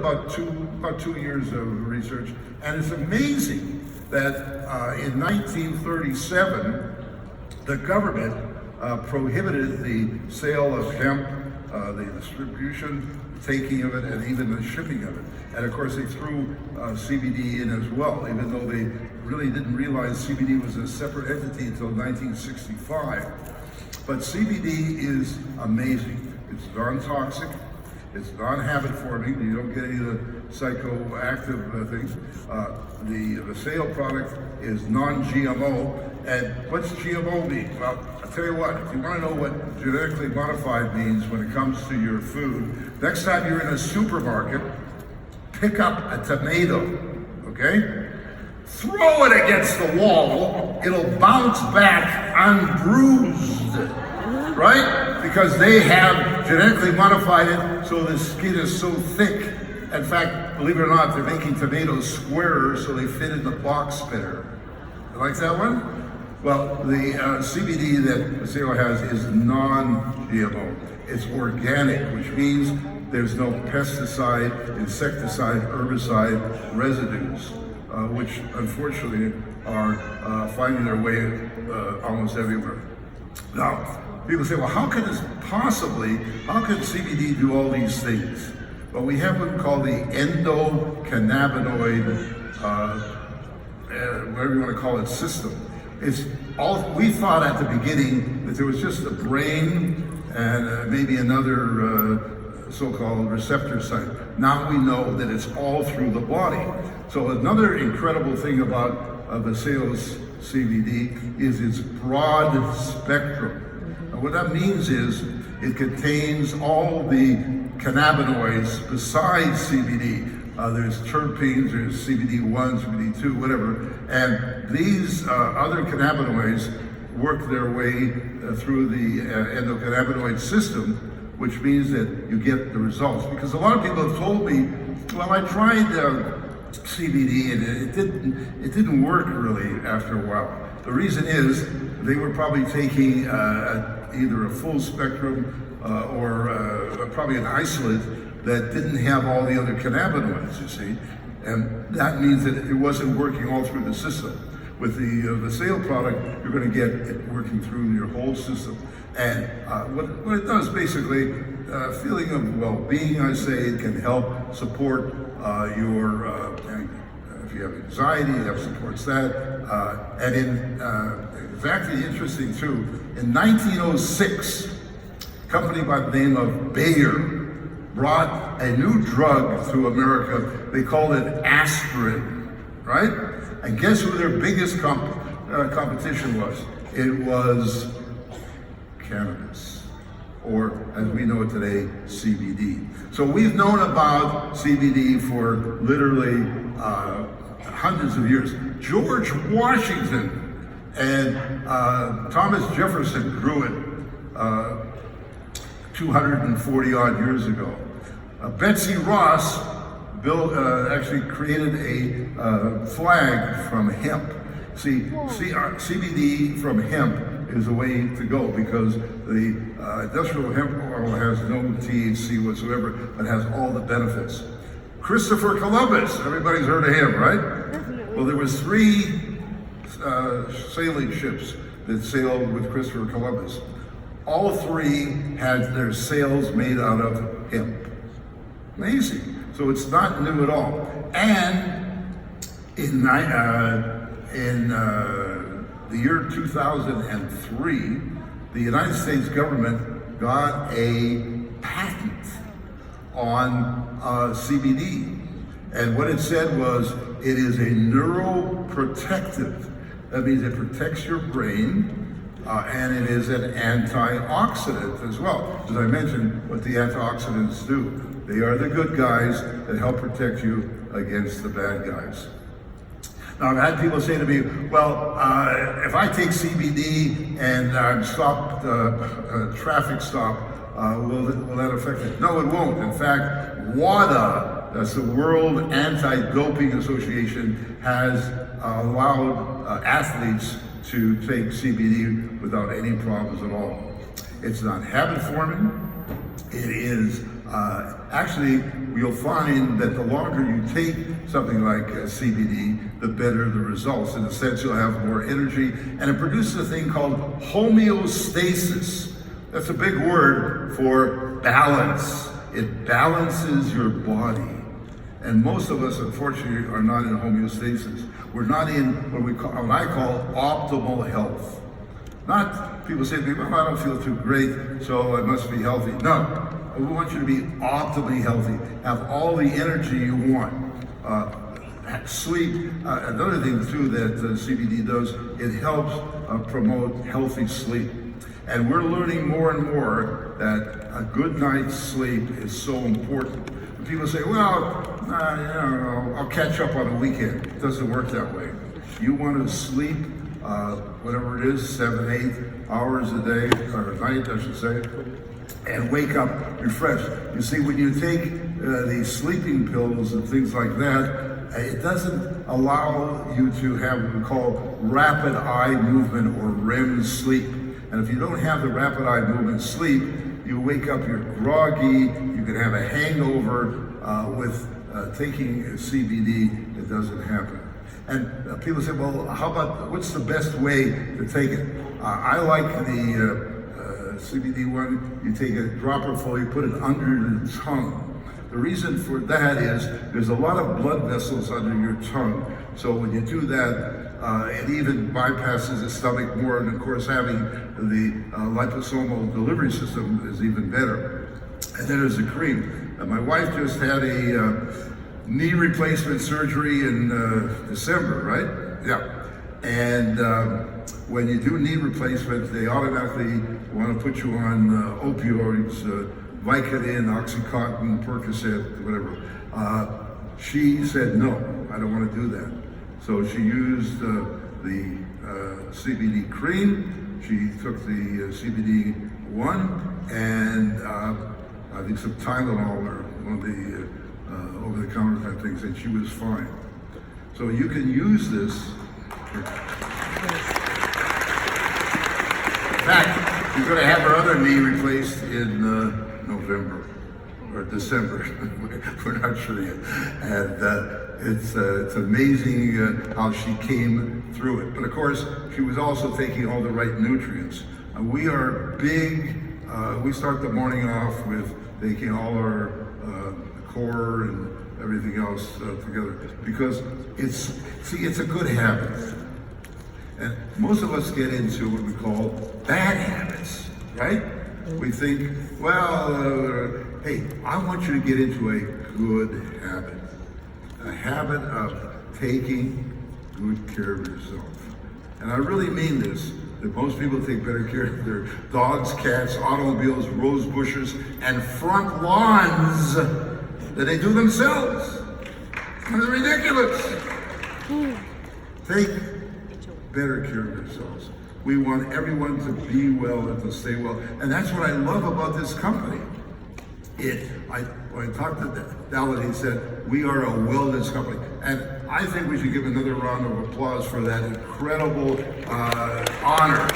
about 2 years of research, and it's amazing that in 1937 the government prohibited the sale of hemp, the distribution, taking of it, and even the shipping of it. And of course they threw CBD in as well, even though they really didn't realize CBD was a separate entity until 1965. But CBD is amazing. It's non-toxic. It's non-habit forming. You don't get any of the psychoactive things. The sale product is non-GMO. And what's GMO mean? Well, I'll tell you what, if you want to know what genetically modified means when it comes to your food, next time you're in a supermarket, pick up a tomato, okay? Throw it against the wall, it'll bounce back unbruised, right? Because they have genetically modified it so the skin is so thick. In fact, believe it or not, they're making tomatoes squarer so they fit in the box better. You like that one? Well, the CBD that Paseo has is non-GMO. It's organic, which means there's no pesticide, insecticide, herbicide residues, which unfortunately are finding their way almost everywhere. Now, people say, well, how can CBD do all these things? Well, we have one called the endocannabinoid, whatever you want to call it, system. It's all, we thought at the beginning that there was just the brain and maybe another so-called receptor site. Now we know that it's all through the body. So another incredible thing about Paseo's CBD is its broad spectrum. And what that means is it contains all the cannabinoids besides CBD. There's terpenes, there's CBD1, CBD2, whatever. And these other cannabinoids work their way through the endocannabinoid system, which means that you get the results. Because a lot of people have told me, well, I tried CBD and it didn't work really after a while. The reason is they were probably taking either a full spectrum or probably an isolate that didn't have all the other cannabinoids, you see. And that means that it wasn't working all through the system. With the sale product, you're going to get it working through your whole system. And what it does basically, feeling of well-being, I say, it can help support your, if you have anxiety, it supports that. And it's actually interesting too, in 1906, a company by the name of Bayer brought a new drug to America. They called it aspirin, right? And guess who their biggest competition was? It was cannabis, or as we know it today, CBD. So we've known about CBD for literally hundreds of years. George Washington and Thomas Jefferson grew it 240 odd years ago. Betsy Ross actually created a flag from hemp. See, CBD from hemp is the way to go because the industrial hemp oil has no THC whatsoever, but has all the benefits. Christopher Columbus, everybody's heard of him, right? Well, there was 3 sailing ships that sailed with Christopher Columbus. All 3 had their sails made out of hemp. Amazing. So it's not new at all. And in the year 2003, the United States government got a patent on CBD. And what it said was, it is a neuroprotective. That means it protects your brain, and it is an antioxidant as well. As I mentioned, what the antioxidants do. They are the good guys that help protect you against the bad guys. Now, I've had people say to me, well, if I take CBD and I'm stopped, a traffic stop, will that affect it? No, it won't. In fact, WADA, that's the World Anti-Doping Association, has allowed athletes to take CBD without any problems at all. It's not habit forming. It is Actually, you'll find that the longer you take something like CBD, the better the results. In a sense, you'll have more energy, and it produces a thing called homeostasis. That's a big word for balance. It balances your body. And most of us, unfortunately, are not in homeostasis. We're not in what I call optimal health. Not people say, well, I don't feel too great, so I must be healthy. No, we want you to be optimally healthy. Have all the energy you want. Sleep. Another thing too that CBD does, it helps promote healthy sleep. And we're learning more and more that a good night's sleep is so important. People say, well, I'll catch up on the weekend. It doesn't work that way. You want to sleep, whatever it is, 7, 8 hours a day, or a night, I should say, and wake up refreshed. You see, when you take these sleeping pills and things like that, it doesn't allow you to have what we call rapid eye movement or REM sleep. And if you don't have the rapid eye movement sleep, you wake up, you're groggy, you can have a hangover. With taking CBD, it doesn't happen. And people say, well, how about, what's the best way to take it? I like the CBD one. You take a dropper full, you put it under the tongue. The reason for that is there's a lot of blood vessels under your tongue. So when you do that, it even bypasses the stomach more, and of course having the liposomal delivery system is even better. And then there's the cream. My wife just had a knee replacement surgery in December, right? Yeah. And when you do knee replacement, they automatically want to put you on opioids, Vicodin, Oxycontin, Percocet, whatever. She said, no, I don't want to do that. So she used the CBD cream. She took the CBD one, and I think some Tylenol or one of the over-the-counter type things, and she was fine. So you can use this. In fact, you're going to have her other knee replaced in November or December. We're not sure yet. And it's amazing how she came through it. But of course, she was also taking all the right nutrients. We are big. We start the morning off with taking all our core and everything else together, because it's a good habit. And most of us get into what we call bad habits, right? We think, well, hey, I want you to get into a good habit. A habit of taking good care of yourself. And I really mean this, that most people take better care of their dogs, cats, automobiles, rose bushes, and front lawns than they do themselves. It's ridiculous. Take better care of yourselves. We want everyone to be well and to stay well. And that's what I love about this company. When I talked to Dallin, he said, we are a wellness company. And I think we should give another round of applause for that incredible honor.